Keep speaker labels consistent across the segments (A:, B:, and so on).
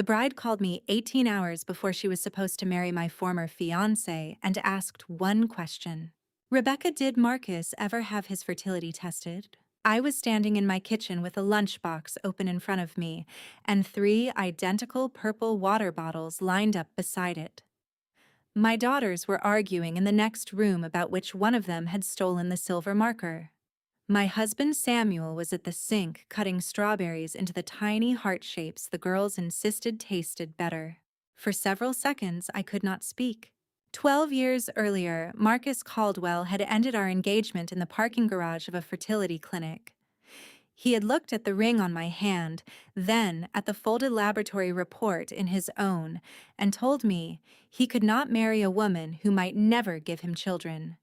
A: bride called me 18 hours before she was supposed to marry my former fiancé and asked one question. Rebecca, did Marcus ever have his fertility tested? I was standing in my kitchen with a lunchbox open in front of me and 3 identical purple water bottles lined up beside it. My daughters were arguing in the next room about which one of them had stolen the silver marker. My husband Samuel was at the sink cutting strawberries into the tiny heart shapes the girls insisted tasted better. For several seconds, I could not speak. 12 years earlier, Marcus Caldwell had ended our engagement in the parking garage of a fertility clinic. He had looked at the ring on my hand, then at the folded laboratory report in his own, and told me he could not marry a woman who might never give him children.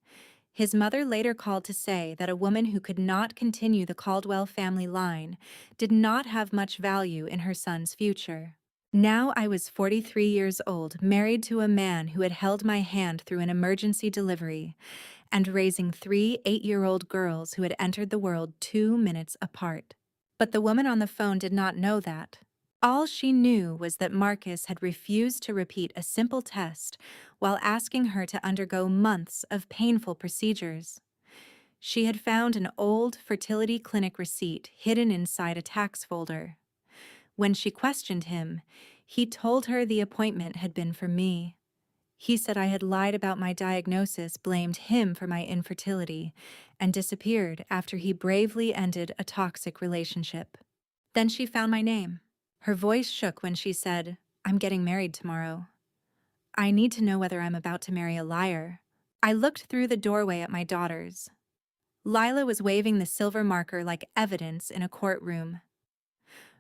A: His mother later called to say that a woman who could not continue the Caldwell family line did not have much value in her son's future. Now I was 43 years old, married to a man who had held my hand through an emergency delivery, and raising 3 8-year-old girls who had entered the world 2 minutes apart. But the woman on the phone did not know that. All she knew was that Marcus had refused to repeat a simple test while asking her to undergo months of painful procedures. She had found an old fertility clinic receipt hidden inside a tax folder. When she questioned him, he told her the appointment had been for me. He said I had lied about my diagnosis, blamed him for my infertility, and disappeared after he bravely ended a toxic relationship. Then she found my name. Her voice shook when she said, "I'm getting married tomorrow. I need to know whether I'm about to marry a liar." I looked through the doorway at my daughters. Lila was waving the silver marker like evidence in a courtroom.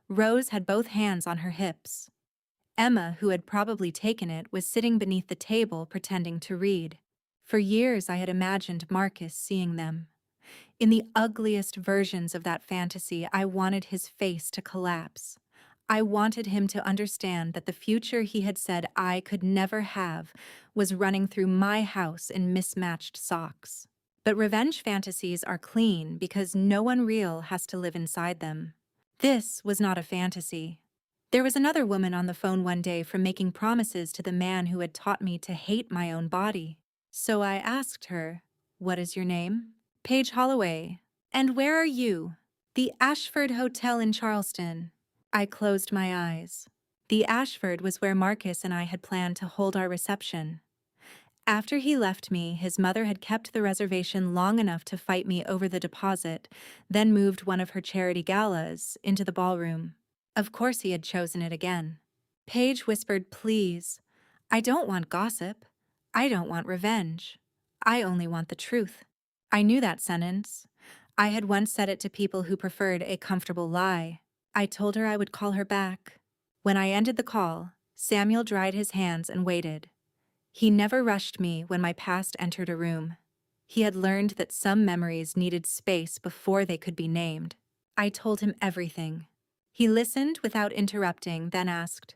A: Rose had both hands on her hips. Emma, who had probably taken it, was sitting beneath the table pretending to read. For years I had imagined Marcus seeing them. In the ugliest versions of that fantasy, I wanted his face to collapse. I wanted him to understand that the future he had said I could never have was running through my house in mismatched socks. But revenge fantasies are clean because no one real has to live inside them. This was not a fantasy. There was another woman on the phone one day from making promises to the man who had taught me to hate my own body. So I asked her, "What is your name?" "Paige Holloway." "And where are you?" "The Ashford Hotel in Charleston." I closed my eyes. The Ashford was where Marcus and I had planned to hold our reception. After he left me, his mother had kept the reservation long enough to fight me over the deposit, then moved one of her charity galas into the ballroom. Of course he had chosen it again. Paige whispered, "Please. I don't want gossip. I don't want revenge. I only want the truth." I knew that sentence. I had once said it to people who preferred a comfortable lie. I told her I would call her back. When I ended the call, Samuel dried his hands and waited. He never rushed me when my past entered a room. He had learned that some memories needed space before they could be named. I told him everything. He listened without interrupting, then asked,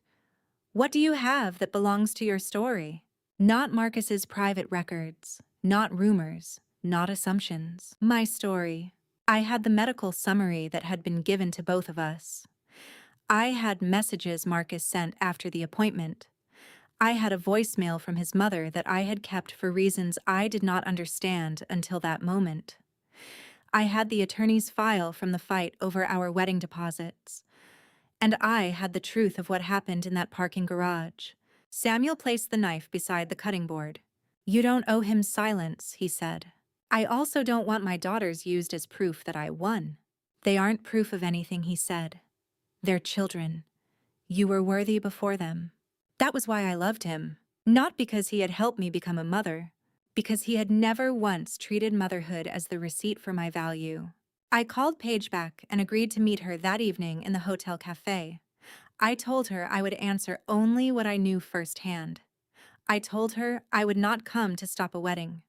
A: "What do you have that belongs to your story?" Not Marcus's private records, not rumors, not assumptions. My story. I had the medical summary that had been given to both of us. I had messages Marcus sent after the appointment. I had a voicemail from his mother that I had kept for reasons I did not understand until that moment. I had the attorney's file from the fight over our wedding deposits. And I had the truth of what happened in that parking garage. Samuel placed the knife beside the cutting board. "You don't owe him silence," he said. "I also don't want my daughters used as proof that I won." "They aren't proof of anything," he said. "They're children. You were worthy before them." That was why I loved him. Not because he had helped me become a mother, because he had never once treated motherhood as the receipt for my value. I called Paige back and agreed to meet her that evening in the hotel cafe. I told her I would answer only what I knew firsthand. I told her I would not come to stop a wedding.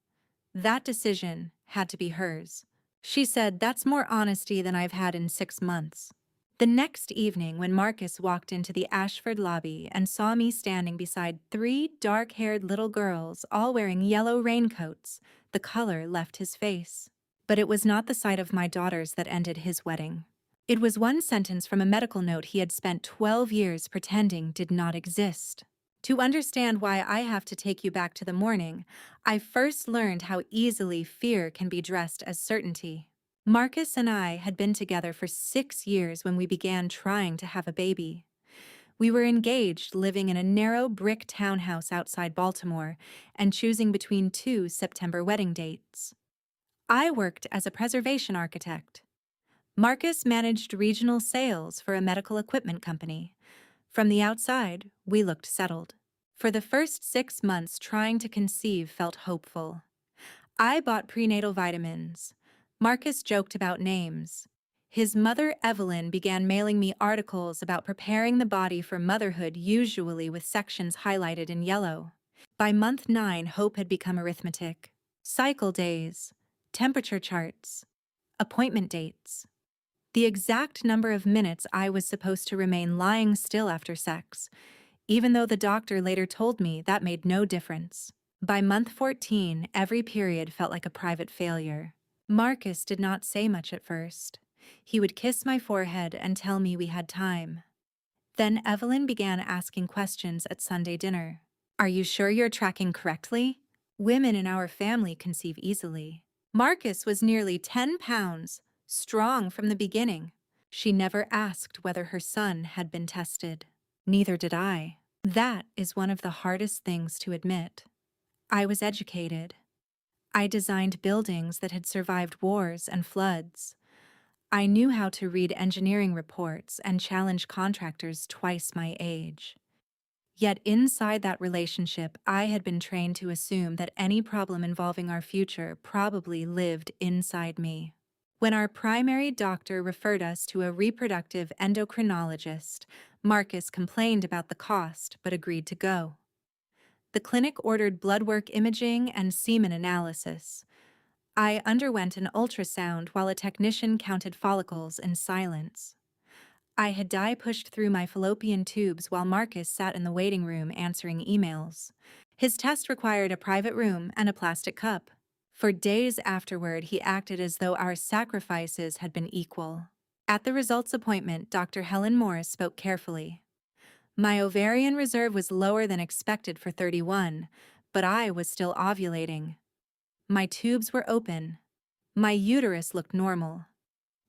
A: That decision had to be hers. She said, "That's more honesty than I've had in 6 months." The next evening, when Marcus walked into the Ashford lobby and saw me standing beside 3 dark-haired little girls, all wearing yellow raincoats, the color left his face. But it was not the sight of my daughters that ended his wedding. It was one sentence from a medical note he had spent 12 years pretending did not exist. To understand why I have to take you back to the morning, I first learned how easily fear can be dressed as certainty. Marcus and I had been together for 6 years when we began trying to have a baby. We were engaged, living in a narrow brick townhouse outside Baltimore, and choosing between two September wedding dates. I worked as a preservation architect. Marcus managed regional sales for a medical equipment company. From the outside, we looked settled. For the first 6 months, trying to conceive felt hopeful. I bought prenatal vitamins. Marcus joked about names. His mother, Evelyn, began mailing me articles about preparing the body for motherhood, usually with sections highlighted in yellow. By month 9, hope had become arithmetic. Cycle days, temperature charts, appointment dates. The exact number of minutes I was supposed to remain lying still after sex, even though the doctor later told me that made no difference. By month 14, every period felt like a private failure. Marcus did not say much at first. He would kiss my forehead and tell me we had time. Then Evelyn began asking questions at Sunday dinner. "Are you sure you're tracking correctly? Women in our family conceive easily." Marcus was nearly 10 pounds, strong from the beginning. She never asked whether her son had been tested. Neither did I. That is one of the hardest things to admit. I was educated. I designed buildings that had survived wars and floods. I knew how to read engineering reports and challenge contractors twice my age. Yet inside that relationship, I had been trained to assume that any problem involving our future probably lived inside me. When our primary doctor referred us to a reproductive endocrinologist, Marcus complained about the cost but agreed to go. The clinic ordered blood work imaging and semen analysis. I underwent an ultrasound while a technician counted follicles in silence. I had dye pushed through my fallopian tubes while Marcus sat in the waiting room answering emails. His test required a private room and a plastic cup. For days afterward, he acted as though our sacrifices had been equal. At the results appointment, Dr. Helen Morris spoke carefully. My ovarian reserve was lower than expected for 31, but I was still ovulating. My tubes were open. My uterus looked normal.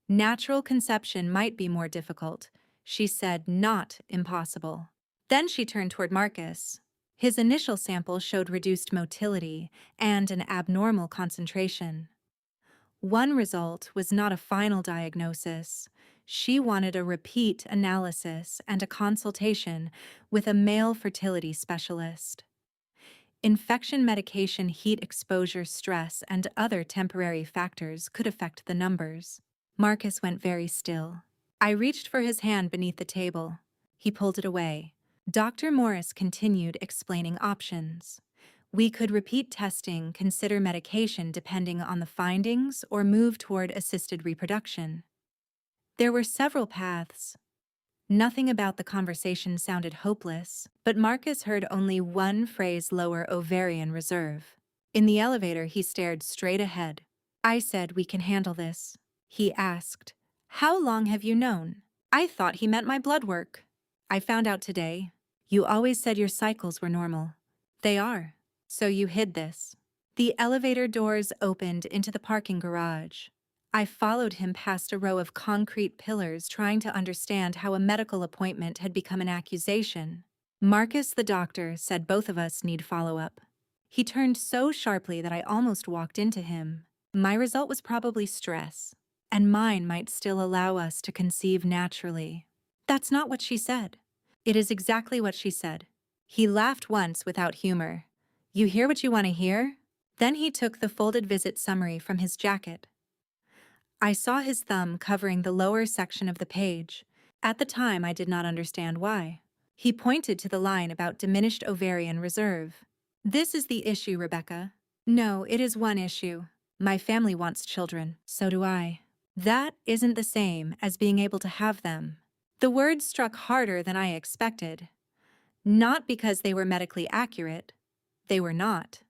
A: Natural conception might be more difficult, she said, not impossible. Then she turned toward Marcus. His initial sample showed reduced motility and an abnormal concentration. One result was not a final diagnosis. She wanted a repeat analysis and a consultation with a male fertility specialist. Infection medication, heat exposure, stress, and other temporary factors could affect the numbers. Marcus went very still. I reached for his hand beneath the table. He pulled it away. Dr. Morris continued explaining options. We could repeat testing, consider medication depending on the findings, or move toward assisted reproduction. There were several paths. Nothing about the conversation sounded hopeless, but Marcus heard only one phrase: lower ovarian reserve. In the elevator, he stared straight ahead. I said, "We can handle this." He asked, "How long have you known?" I thought he meant my blood work. "I found out today. You always said your cycles were normal." "They are. So you hid this." The elevator doors opened into the parking garage. I followed him past a row of concrete pillars, trying to understand how a medical appointment had become an accusation. Marcus, the doctor, said both of us need follow-up. He turned so sharply that I almost walked into him. My result was probably stress, and mine might still allow us to conceive naturally. That's not what she said. It is exactly what she said. He laughed once without humor. You hear what you want to hear? Then he took the folded visit summary from his jacket. I saw his thumb covering the lower section of the page. At the time, I did not understand why. He pointed to the line about diminished ovarian reserve. This is the issue, Rebecca. No, it is one issue. My family wants children, so do I. That isn't the same as being able to have them. The words struck harder than I expected. Not because they were medically accurate. They were not.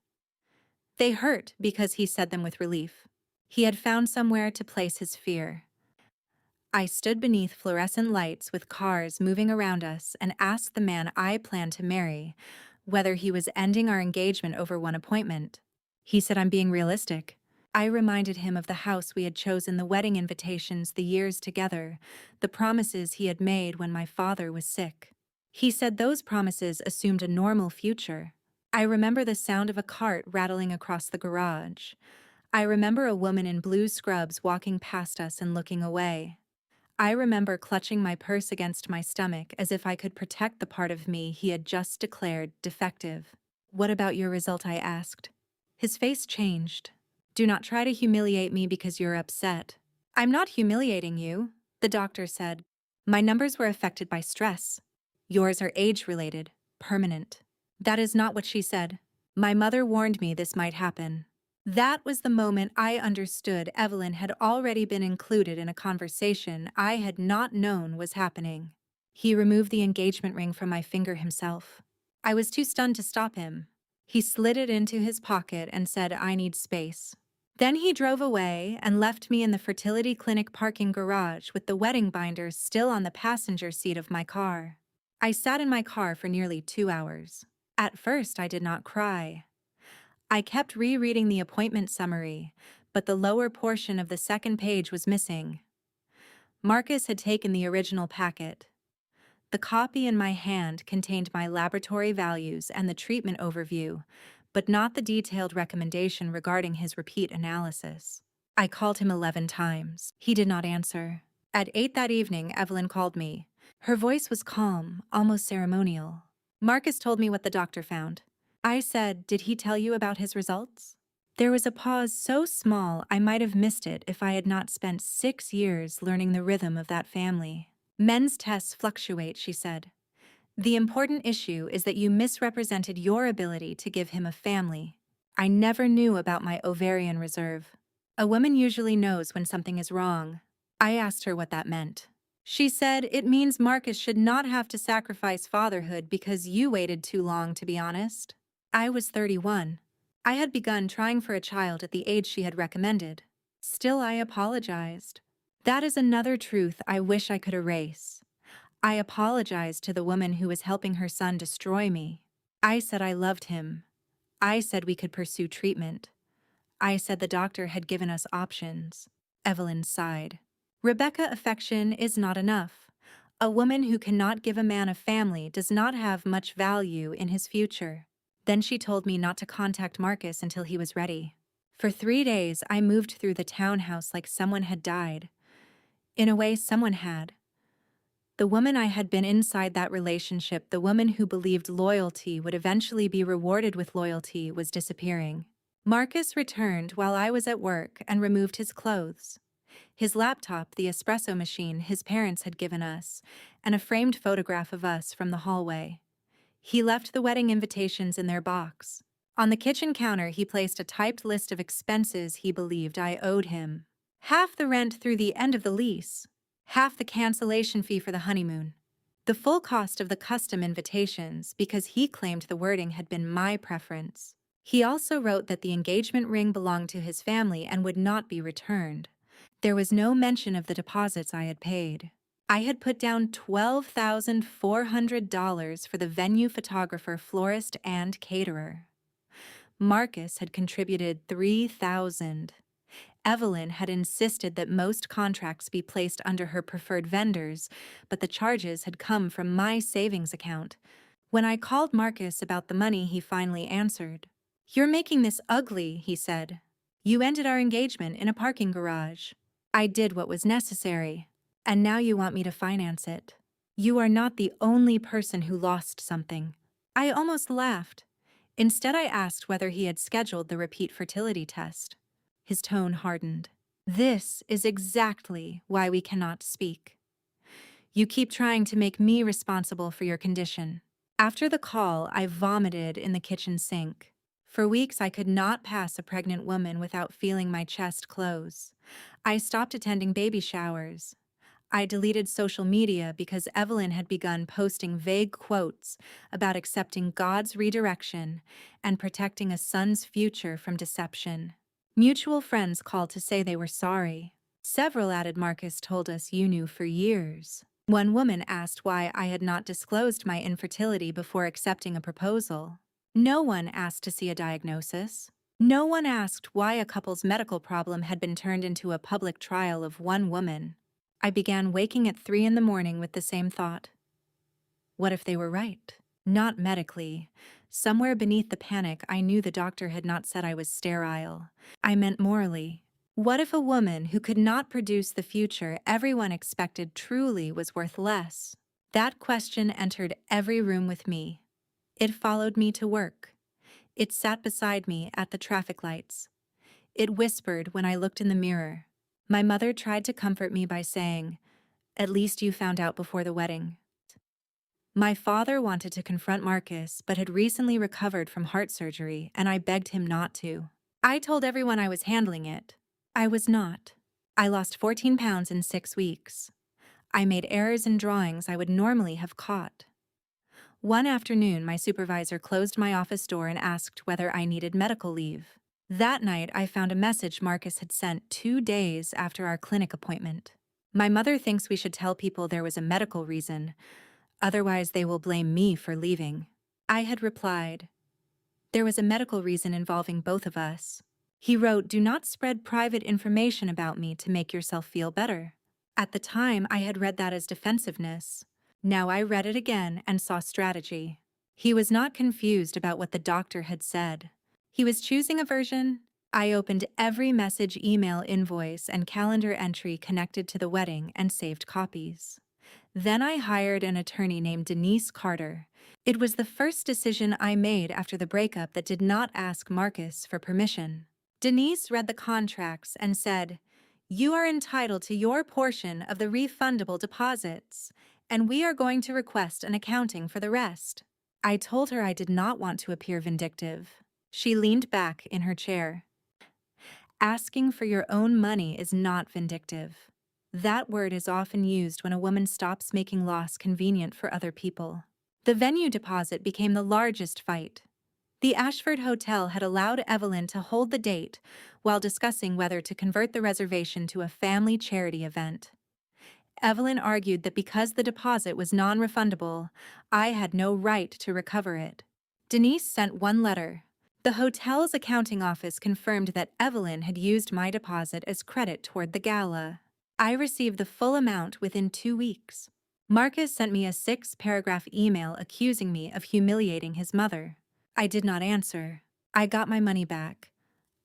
A: They hurt because he said them with relief. He had found somewhere to place his fear. I stood beneath fluorescent lights with cars moving around us and asked the man I planned to marry whether he was ending our engagement over one appointment. He said I'm being realistic. I reminded him of the house we had chosen, the wedding invitations, the years together, the promises he had made when my father was sick. He said those promises assumed a normal future. I remember the sound of a cart rattling across the garage. I remember a woman in blue scrubs walking past us and looking away. I remember clutching my purse against my stomach as if I could protect the part of me he had just declared defective. "What about your result?" I asked. His face changed. "Do not try to humiliate me because you're upset." "I'm not humiliating you," the doctor said. "My numbers were affected by stress. Yours are age-related, permanent." That is not what she said. My mother warned me this might happen. That was the moment I understood Evelyn had already been included in a conversation I had not known was happening. He removed the engagement ring from my finger himself. I was too stunned to stop him. He slid it into his pocket and said, "I need space." Then he drove away and left me in the fertility clinic parking garage with the wedding binders still on the passenger seat of my car. I sat in my car for nearly 2 hours. At first, I did not cry. I kept rereading the appointment summary, but the lower portion of the second page was missing. Marcus had taken the original packet. The copy in my hand contained my laboratory values and the treatment overview, but not the detailed recommendation regarding his repeat analysis. I called him 11 times. He did not answer. At 8 that evening, Evelyn called me. Her voice was calm, almost ceremonial. "Marcus told me what the doctor found." I said, "Did he tell you about his results?" There was a pause so small I might have missed it if I had not spent 6 years learning the rhythm of that family. "Men's tests fluctuate," she said. "The important issue is that you misrepresented your ability to give him a family." I never knew about my ovarian reserve. A woman usually knows when something is wrong. I asked her what that meant. She said, "It means Marcus should not have to sacrifice fatherhood because you waited too long, to be honest." I was 31. I had begun trying for a child at the age she had recommended. Still, I apologized. That is another truth I wish I could erase. I apologized to the woman who was helping her son destroy me. I said I loved him. I said we could pursue treatment. I said the doctor had given us options. Evelyn sighed. "Rebecca, affection is not enough. A woman who cannot give a man a family does not have much value in his future." Then she told me not to contact Marcus until he was ready. For 3 days, I moved through the townhouse like someone had died. In a way, someone had. The woman I had been inside that relationship, the woman who believed loyalty would eventually be rewarded with loyalty, was disappearing. Marcus returned while I was at work and removed his clothes. His laptop, the espresso machine his parents had given us, and a framed photograph of us from the hallway. He left the wedding invitations in their box. On the kitchen counter, he placed a typed list of expenses he believed I owed him. Half the rent through the end of the lease, half the cancellation fee for the honeymoon, the full cost of the custom invitations because he claimed the wording had been my preference. He also wrote that the engagement ring belonged to his family and would not be returned. There was no mention of the deposits I had paid. I had put down $12,400 for the venue, photographer, florist, and caterer. Marcus had contributed $3,000. Evelyn had insisted that most contracts be placed under her preferred vendors, but the charges had come from my savings account. When I called Marcus about the money, he finally answered. "You're making this ugly," he said. "You ended our engagement in a parking garage. I did what was necessary. And now you want me to finance it. You are not the only person who lost something." I almost laughed. Instead, I asked whether he had scheduled the repeat fertility test. His tone hardened. "This is exactly why we cannot speak. You keep trying to make me responsible for your condition." After the call, I vomited in the kitchen sink. For weeks, I could not pass a pregnant woman without feeling my chest close. I stopped attending baby showers. I deleted social media because Evelyn had begun posting vague quotes about accepting God's redirection and protecting a son's future from deception. Mutual friends called to say they were sorry. Several added, Marcus told us you knew for years. One woman asked why I had not disclosed my infertility before accepting a proposal. No one asked to see a diagnosis. No one asked why a couple's medical problem had been turned into a public trial of one woman. I began waking at 3 in the morning with the same thought. What if they were right? Not medically. Somewhere beneath the panic, I knew the doctor had not said I was sterile. I meant morally. What if a woman who could not produce the future everyone expected truly was worth less? That question entered every room with me. It followed me to work. It sat beside me at the traffic lights. It whispered when I looked in the mirror. My mother tried to comfort me by saying, "At least you found out before the wedding." My father wanted to confront Marcus, but had recently recovered from heart surgery, and I begged him not to. I told everyone I was handling it. I was not. I lost 14 pounds in 6 weeks. I made errors in drawings I would normally have caught. One afternoon, my supervisor closed my office door and asked whether I needed medical leave. That night, I found a message Marcus had sent 2 days after our clinic appointment. My mother thinks we should tell people there was a medical reason, otherwise they will blame me for leaving. I had replied, "There was a medical reason involving both of us." He wrote, "Do not spread private information about me to make yourself feel better." At the time, I had read that as defensiveness. Now I read it again and saw strategy. He was not confused about what the doctor had said. He was choosing a version. I opened every message, email, invoice, and calendar entry connected to the wedding and saved copies. Then I hired an attorney named Denise Carter. It was the first decision I made after the breakup that did not ask Marcus for permission. Denise read the contracts and said, "You are entitled to your portion of the refundable deposits, and we are going to request an accounting for the rest." I told her I did not want to appear vindictive. She leaned back in her chair. Asking for your own money is not vindictive. That word is often used when a woman stops making loss convenient for other people. The venue deposit became the largest fight. The Ashford Hotel had allowed Evelyn to hold the date while discussing whether to convert the reservation to a family charity event. Evelyn argued that because the deposit was non-refundable, I had no right to recover it. Denise sent one letter. The hotel's accounting office confirmed that Evelyn had used my deposit as credit toward the gala. I received the full amount within 2 weeks. Marcus sent me a 6-paragraph email accusing me of humiliating his mother. I did not answer. I got my money back.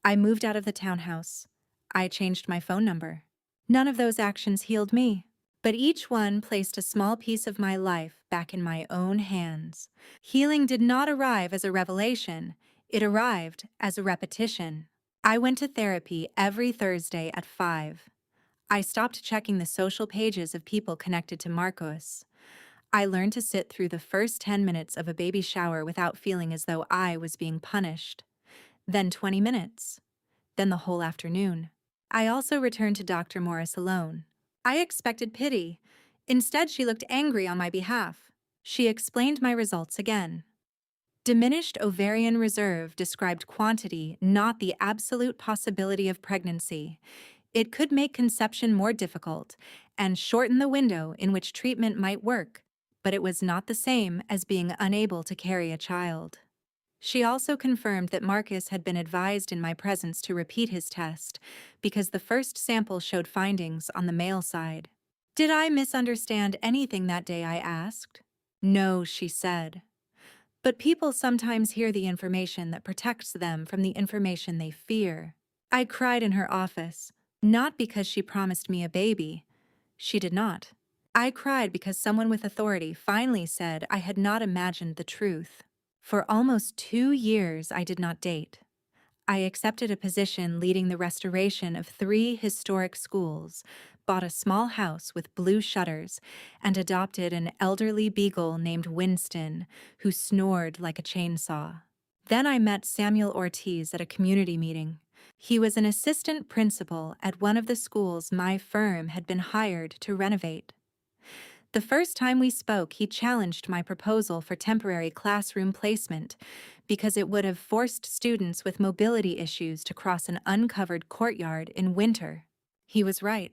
A: I moved out of the townhouse. I changed my phone number. None of those actions healed me, but each one placed a small piece of my life back in my own hands. Healing did not arrive as a revelation. It arrived as a repetition. I went to therapy every Thursday at 5. I stopped checking the social pages of people connected to Marcos. I learned to sit through the first 10 minutes of a baby shower without feeling as though I was being punished. Then 20 minutes. Then the whole afternoon. I also returned to Dr. Morris alone. I expected pity. Instead, she looked angry on my behalf. She explained my results again. Diminished ovarian reserve described quantity, not the absolute possibility of pregnancy. It could make conception more difficult and shorten the window in which treatment might work, but it was not the same as being unable to carry a child. She also confirmed that Marcus had been advised in my presence to repeat his test because the first sample showed findings on the male side. Did I misunderstand anything that day, I asked. No, she said. But people sometimes hear the information that protects them from the information they fear. I cried in her office. Not because she promised me a baby. She did not. I cried because someone with authority finally said I had not imagined the truth. For almost 2 years, I did not date. I accepted a position leading the restoration of 3 historic schools, bought a small house with blue shutters, and adopted an elderly beagle named Winston, who snored like a chainsaw. Then I met Samuel Ortiz at a community meeting. He was an assistant principal at one of the schools my firm had been hired to renovate. The first time we spoke, he challenged my proposal for temporary classroom placement because it would have forced students with mobility issues to cross an uncovered courtyard in winter. He was right.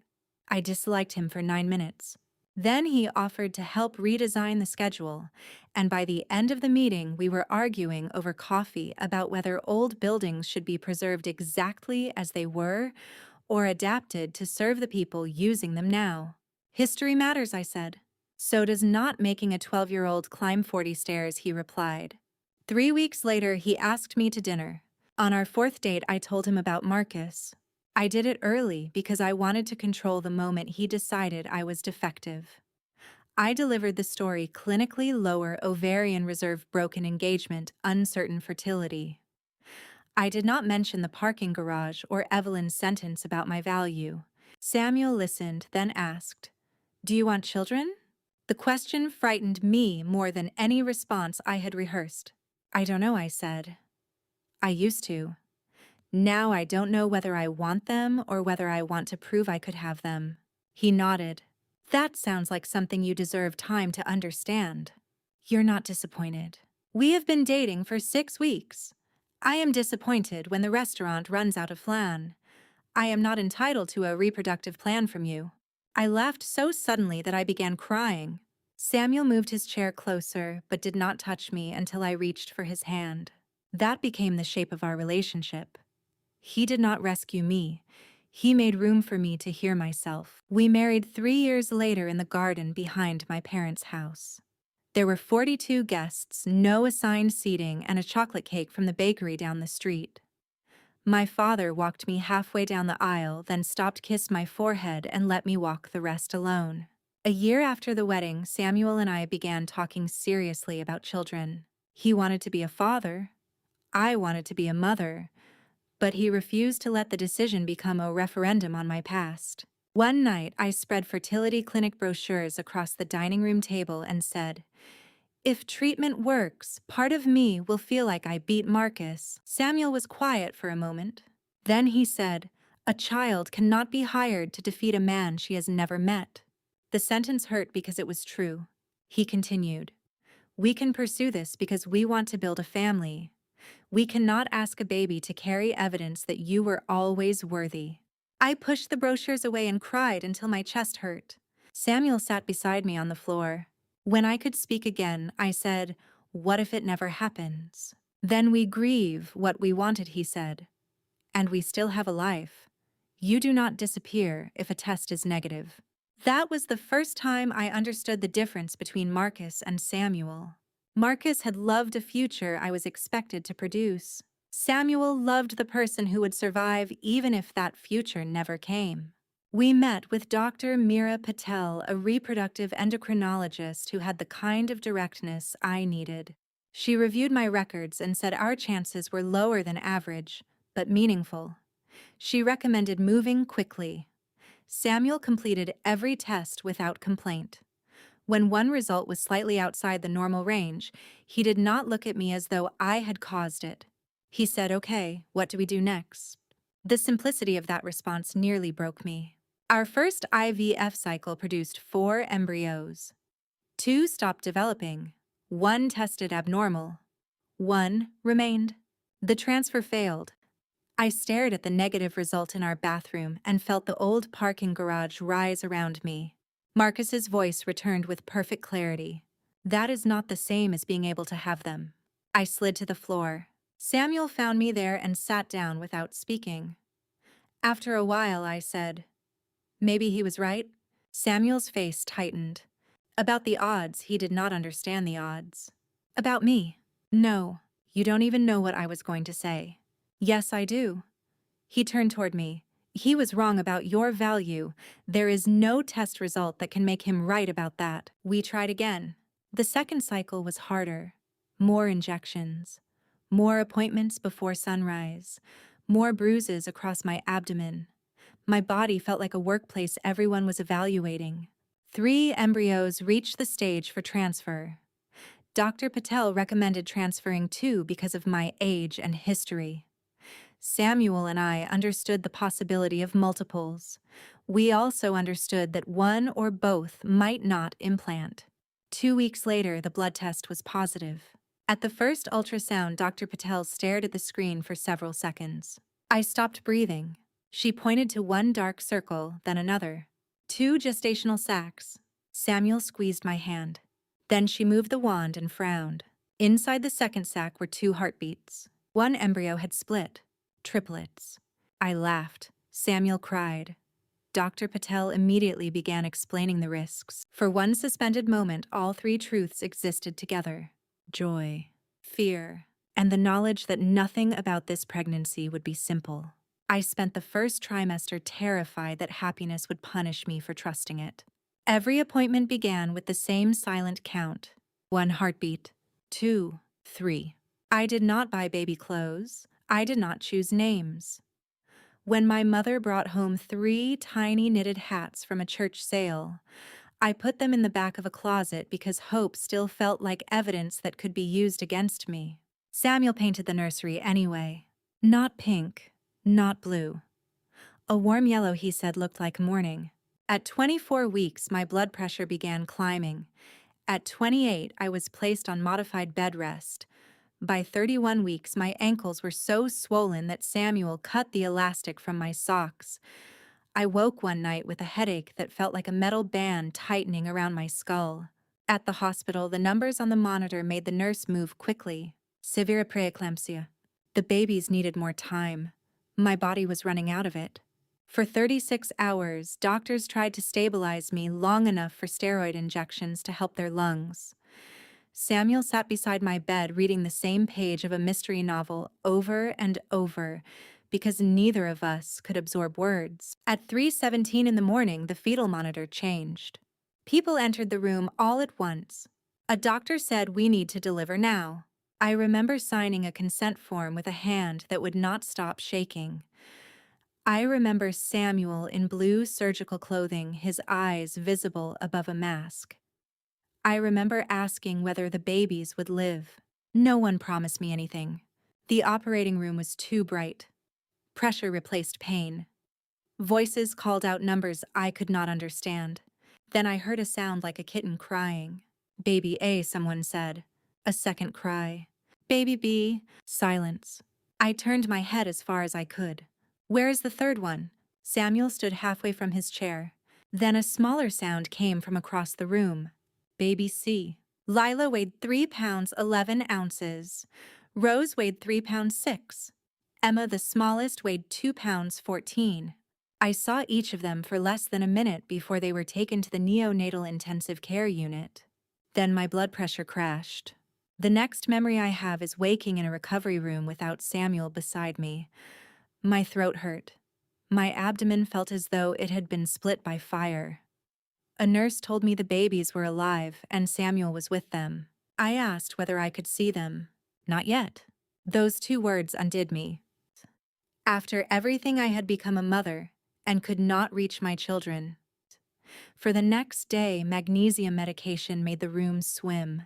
A: I disliked him for 9 minutes. Then he offered to help redesign the schedule, and by the end of the meeting, we were arguing over coffee about whether old buildings should be preserved exactly as they were or adapted to serve the people using them now. History matters, I said. So does not making a 12-year-old climb 40 stairs, he replied. 3 weeks later, he asked me to dinner. On our fourth date, I told him about Marcus. I did it early because I wanted to control the moment he decided I was defective. I delivered the story clinically lower ovarian reserve broken engagement, uncertain fertility. I did not mention the parking garage or Evelyn's sentence about my value. Samuel listened, then asked, "Do you want children?" The question frightened me more than any response I had rehearsed. "I don't know," I said. "I used to. Now I don't know whether I want them or whether I want to prove I could have them." He nodded. "That sounds like something you deserve time to understand." "You're not disappointed." "We have been dating for 6 weeks. I am disappointed when the restaurant runs out of flan. I am not entitled to a reproductive plan from you." I laughed so suddenly that I began crying. Samuel moved his chair closer, but did not touch me until I reached for his hand. That became the shape of our relationship. He did not rescue me. He made room for me to hear myself. We married 3 years later in the garden behind my parents' house. There were 42 guests, no assigned seating, and a chocolate cake from the bakery down the street. My father walked me halfway down the aisle, then stopped, kissed my forehead, and let me walk the rest alone. A year after the wedding, Samuel and I began talking seriously about children. He wanted to be a father. I wanted to be a mother. But he refused to let the decision become a referendum on my past. One night, I spread fertility clinic brochures across the dining room table and said, "If treatment works, part of me will feel like I beat Marcus." Samuel was quiet for a moment. Then he said, "A child cannot be hired to defeat a man she has never met." The sentence hurt because it was true. He continued, "We can pursue this because we want to build a family. We cannot ask a baby to carry evidence that you were always worthy." I pushed the brochures away and cried until my chest hurt. Samuel sat beside me on the floor. When I could speak again, I said, "What if it never happens?" "Then we grieve what we wanted," he said. "And we still have a life. You do not disappear if a test is negative." That was the first time I understood the difference between Marcus and Samuel. Marcus had loved a future I was expected to produce. Samuel loved the person who would survive even if that future never came. We met with Dr. Meera Patel, a reproductive endocrinologist who had the kind of directness I needed. She reviewed my records and said our chances were lower than average, but meaningful. She recommended moving quickly. Samuel completed every test without complaint. When one result was slightly outside the normal range, he did not look at me as though I had caused it. He said, "Okay, what do we do next?" The simplicity of that response nearly broke me. Our first IVF cycle produced 4 embryos. 2 stopped developing. 1 tested abnormal. 1 remained. The transfer failed. I stared at the negative result in our bathroom and felt the old parking garage rise around me. Marcus's voice returned with perfect clarity. "That is not the same as being able to have them." I slid to the floor. Samuel found me there and sat down without speaking. After a while, I said, "Maybe he was right." Samuel's face tightened. About the odds, he did not understand the odds. About me? No, you don't even know what I was going to say. Yes, I do. He turned toward me. He was wrong about your value. There is no test result that can make him right about that. We tried again. The second cycle was harder. More injections. More appointments before sunrise. More bruises across my abdomen. My body felt like a workplace everyone was evaluating. 3 embryos reached the stage for transfer. Dr. Patel recommended transferring 2 because of my age and history. Samuel and I understood the possibility of multiples. We also understood that one or both might not implant. 2 weeks later, the blood test was positive. At the first ultrasound, Dr. Patel stared at the screen for several seconds. I stopped breathing. She pointed to one dark circle, then another. 2 gestational sacs. Samuel squeezed my hand. Then she moved the wand and frowned. Inside the second sac were 2 heartbeats. One embryo had split. Triplets. I laughed. Samuel cried. Dr. Patel immediately began explaining the risks. For one suspended moment, all 3 truths existed together. Joy, fear, and the knowledge that nothing about this pregnancy would be simple. I spent the first trimester terrified that happiness would punish me for trusting it. Every appointment began with the same silent count. 1 heartbeat, 2, 3. I did not buy baby clothes. I did not choose names. When my mother brought home 3 tiny knitted hats from a church sale, I put them in the back of a closet because hope still felt like evidence that could be used against me. Samuel painted the nursery anyway. Not pink, not blue. A warm yellow, he said, looked like morning. At 24 weeks, my blood pressure began climbing. At 28, I was placed on modified bed rest. By 31 weeks, my ankles were so swollen that Samuel cut the elastic from my socks. I woke one night with a headache that felt like a metal band tightening around my skull. At the hospital, the numbers on the monitor made the nurse move quickly. Severe preeclampsia. The babies needed more time. My body was running out of it. For 36 hours, doctors tried to stabilize me long enough for steroid injections to help their lungs. Samuel sat beside my bed reading the same page of a mystery novel over and over because neither of us could absorb words. At 3:17 in the morning, the fetal monitor changed. People entered the room all at once. A doctor said, "We need to deliver now." I remember signing a consent form with a hand that would not stop shaking. I remember Samuel in blue surgical clothing, his eyes visible above a mask. I remember asking whether the babies would live. No one promised me anything. The operating room was too bright. Pressure replaced pain. Voices called out numbers I could not understand. Then I heard a sound like a kitten crying. "Baby A," someone said. A second cry. "Baby B." Silence. I turned my head as far as I could. "Where is the third one?" Samuel stood halfway from his chair. Then a smaller sound came from across the room. "Baby C." Lila weighed 3 pounds 11 ounces. Rose weighed 3 pounds 6. Emma, the smallest, weighed 2 pounds 14. I saw each of them for less than a minute before they were taken to the neonatal intensive care unit. Then my blood pressure crashed. The next memory I have is waking in a recovery room without Samuel beside me. My throat hurt. My abdomen felt as though it had been split by fire. A nurse told me the babies were alive and Samuel was with them. I asked whether I could see them. Not yet. Those 2 words undid me. After everything, I had become a mother and could not reach my children. For the next day, magnesium medication made the room swim.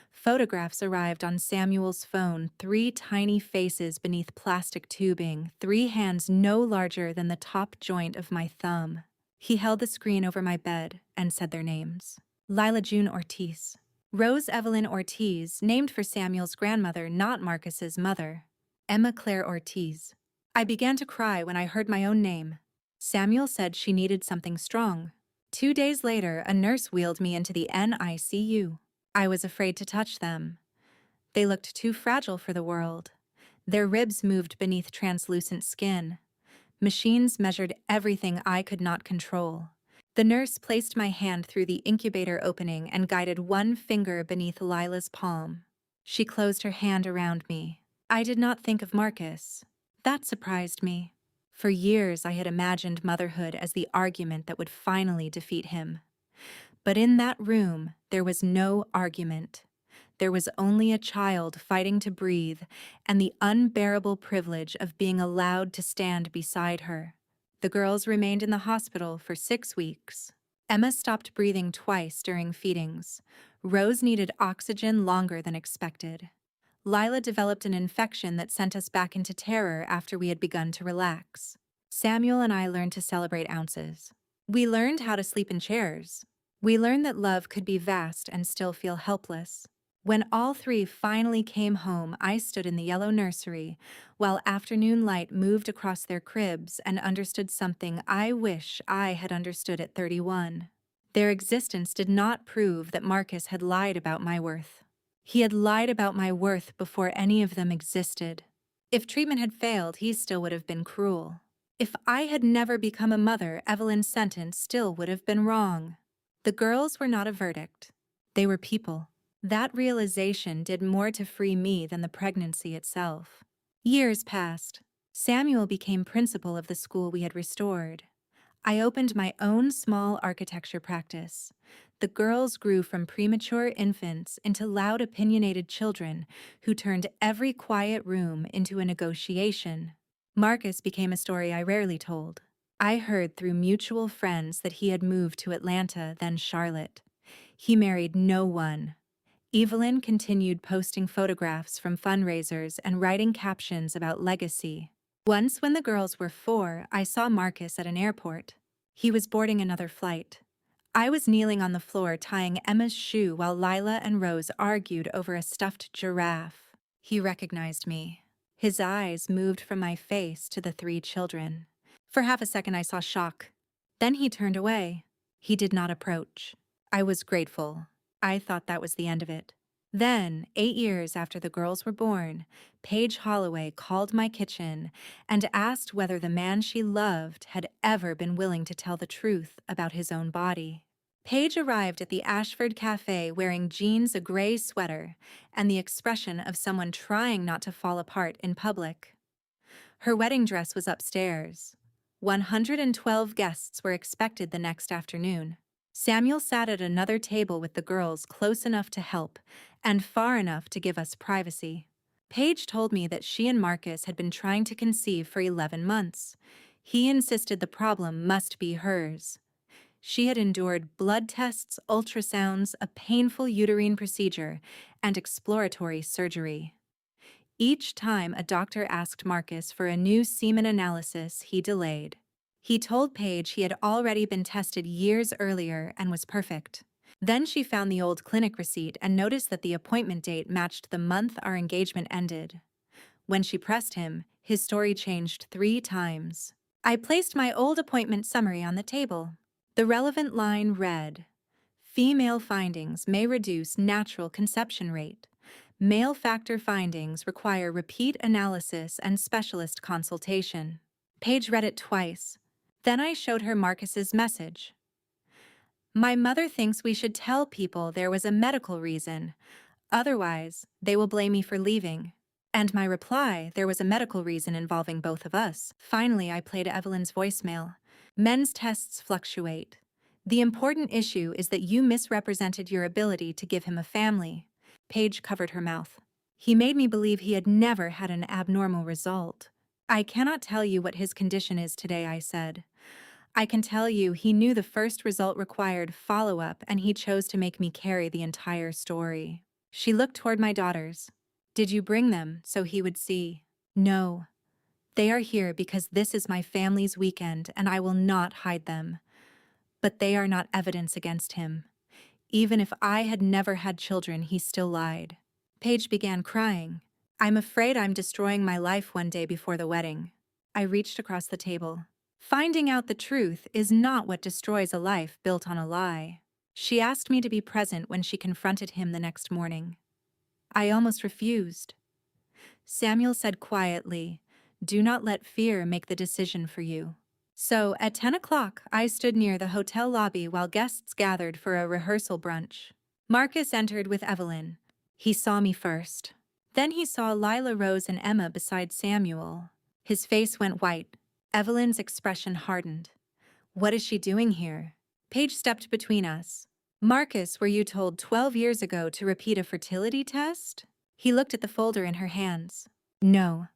A: Photographs arrived on Samuel's phone, 3 tiny faces beneath plastic tubing, 3 hands no larger than the top joint of my thumb. He held the screen over my bed and said their names. Lila June Ortiz. Rose Evelyn Ortiz, named for Samuel's grandmother, not Marcus's mother. Emma Claire Ortiz. I began to cry when I heard my own name. Samuel said she needed something strong. 2 days later, a nurse wheeled me into the NICU. I was afraid to touch them. They looked too fragile for the world. Their ribs moved beneath translucent skin. Machines measured everything I could not control. The nurse placed my hand through the incubator opening and guided one finger beneath Lila's palm. She closed her hand around me. I did not think of Marcus. That surprised me. For years, I had imagined motherhood as the argument that would finally defeat him. But in that room, there was no argument. There was only a child fighting to breathe and the unbearable privilege of being allowed to stand beside her. The girls remained in the hospital for 6 weeks. Emma stopped breathing twice during feedings. Rose needed oxygen longer than expected. Lila developed an infection that sent us back into terror after we had begun to relax. Samuel and I learned to celebrate ounces. We learned how to sleep in chairs. We learned that love could be vast and still feel helpless. When all three finally came home, I stood in the yellow nursery while afternoon light moved across their cribs and understood something I wish I had understood at 31. Their existence did not prove that Marcus had lied about my worth. He had lied about my worth before any of them existed. If treatment had failed, he still would have been cruel. If I had never become a mother, Evelyn's sentence still would have been wrong. The girls were not a verdict. They were people. That realization did more to free me than the pregnancy itself. Years passed. Samuel became principal of the school we had restored. I opened my own small architecture practice. The girls grew from premature infants into loud, opinionated children who turned every quiet room into a negotiation. Marcus became a story I rarely told. I heard through mutual friends that he had moved to Atlanta, then Charlotte. He married no one. Evelyn continued posting photographs from fundraisers and writing captions about legacy. Once, when the girls were 4, I saw Marcus at an airport. He was boarding another flight. I was kneeling on the floor tying Emma's shoe while Lila and Rose argued over a stuffed giraffe. He recognized me. His eyes moved from my face to the 3 children. For half a second I saw shock. Then he turned away. He did not approach. I was grateful. I thought that was the end of it. Then, 8 years after the girls were born, Paige Holloway called my kitchen and asked whether the man she loved had ever been willing to tell the truth about his own body. Paige arrived at the Ashford Cafe wearing jeans, a gray sweater, and the expression of someone trying not to fall apart in public. Her wedding dress was upstairs. 112 guests were expected the next afternoon. Samuel sat at another table with the girls, close enough to help and far enough to give us privacy. Paige told me that she and Marcus had been trying to conceive for 11 months. He insisted the problem must be hers. She had endured blood tests, ultrasounds, a painful uterine procedure, and exploratory surgery. Each time a doctor asked Marcus for a new semen analysis, he delayed. He told Paige he had already been tested years earlier and was perfect. Then she found the old clinic receipt and noticed that the appointment date matched the month our engagement ended. When she pressed him, his story changed 3 times. I placed my old appointment summary on the table. The relevant line read, "Female findings may reduce natural conception rate. Male factor findings require repeat analysis and specialist consultation." Paige read it twice. Then I showed her Marcus's message. "My mother thinks we should tell people there was a medical reason. Otherwise, they will blame me for leaving." And my reply, there was a medical reason involving both of us. Finally, I played Evelyn's voicemail. "Men's tests fluctuate. The important issue is that you misrepresented your ability to give him a family." Paige covered her mouth. "He made me believe he had never had an abnormal result." "I cannot tell you what his condition is today," I said. "I can tell you he knew the first result required follow-up and he chose to make me carry the entire story." She looked toward my daughters. "Did you bring them so he would see?" "No. They are here because this is my family's weekend and I will not hide them. But they are not evidence against him. Even if I had never had children, he still lied." Paige began crying. "I'm afraid I'm destroying my life one day before the wedding." I reached across the table. "Finding out the truth is not what destroys a life built on a lie." She asked me to be present when she confronted him the next morning. I almost refused. Samuel said quietly, "Do not let fear make the decision for you." So, at 10 o'clock, I stood near the hotel lobby while guests gathered for a rehearsal brunch. Marcus entered with Evelyn. He saw me first. Then he saw Lila, Rose, and Emma beside Samuel. His face went white. Evelyn's expression hardened. "What is she doing here?" Paige stepped between us. "Marcus, were you told 12 years ago to repeat a fertility test?" He looked at the folder in her hands. "No.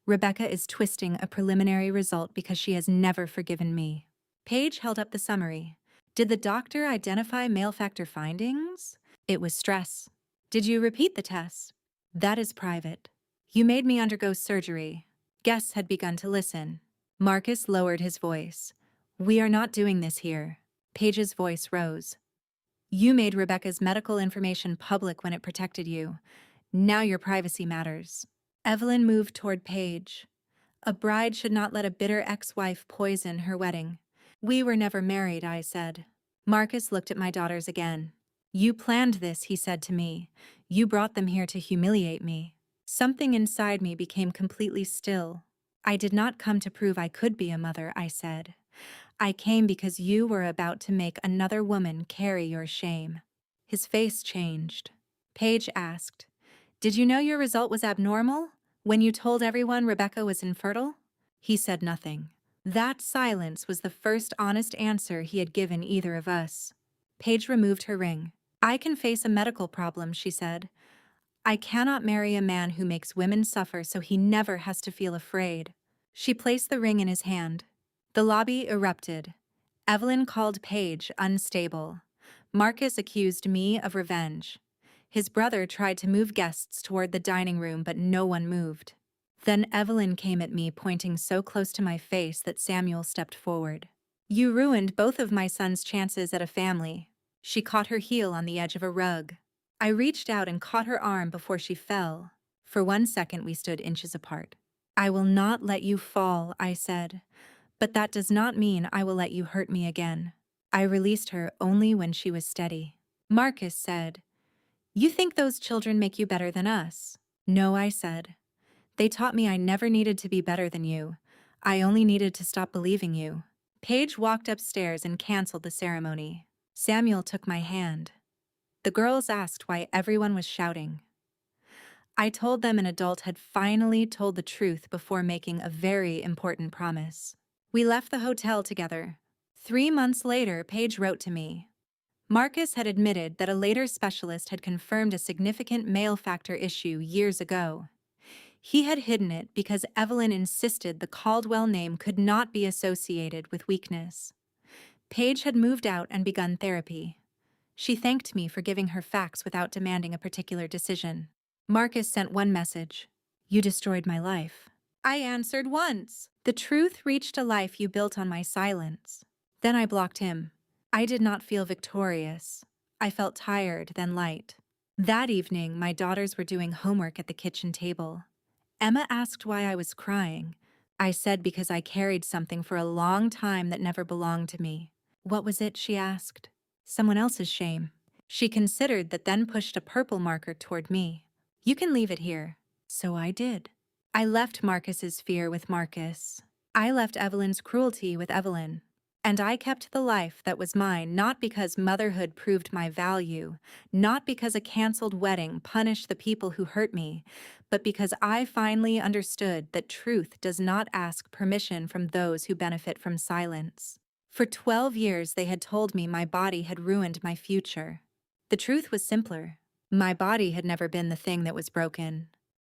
A: Rebecca is twisting a preliminary result because she has never forgiven me." Paige held up the summary. "Did the doctor identify male factor findings?" "It was stress." "Did you repeat the test?" "That is private." "You made me undergo surgery." Guests had begun to listen. Marcus lowered his voice. "We are not doing this here." Paige's voice rose. You made Rebecca's medical information public when it protected you. Now your privacy matters. Evelyn moved toward Paige. A bride should not let a bitter ex-wife poison her wedding. We were never married, I said. Marcus looked at my daughters again. You planned this, he said to me. You brought them here to humiliate me. Something inside me became completely still. I did not come to prove I could be a mother, I said. I came because you were about to make another woman carry your shame. His face changed. Paige asked, Did you know your result was abnormal when you told everyone Rebecca was infertile? He said nothing. That silence was the first honest answer he had given either of us. Paige removed her ring. I can face a medical problem, she said. I cannot marry a man who makes women suffer so he never has to feel afraid. She placed the ring in his hand. The lobby erupted. Evelyn called Paige unstable. Marcus accused me of revenge. His brother tried to move guests toward the dining room, but no one moved. Then Evelyn came at me, pointing so close to my face that Samuel stepped forward. You ruined both of my son's chances at a family. She caught her heel on the edge of a rug. I reached out and caught her arm before she fell. For 1 second we stood inches apart. I will not let you fall, I said. But that does not mean I will let you hurt me again. I released her only when she was steady. Marcus said, You think those children make you better than us? No, I said. They taught me I never needed to be better than you. I only needed to stop believing you. Paige walked upstairs and canceled the ceremony. Samuel took my hand. The girls asked why everyone was shouting. I told them an adult had finally told the truth before making a very important promise. We left the hotel together. 3 months later, Paige wrote to me. Marcus had admitted that a later specialist had confirmed a significant male factor issue years ago. He had hidden it because Evelyn insisted the Caldwell name could not be associated with weakness. Paige had moved out and begun therapy. She thanked me for giving her facts without demanding a particular decision. Marcus sent one message. You destroyed my life. I answered once. The truth reached a life you built on my silence. Then I blocked him. I did not feel victorious. I felt tired, then light. That evening, my daughters were doing homework at the kitchen table. Emma asked why I was crying. I said because I carried something for a long time that never belonged to me. What was it, she asked. Someone else's shame. She considered that, then pushed a purple marker toward me. You can leave it here. So I did. I left Marcus's fear with Marcus. I left Evelyn's cruelty with Evelyn. And I kept the life that was mine, not because motherhood proved my value, not because a canceled wedding punished the people who hurt me, but because I finally understood that truth does not ask permission from those who benefit from silence. For 12 years they had told me my body had ruined my future. The truth was simpler. My body had never been the thing that was broken.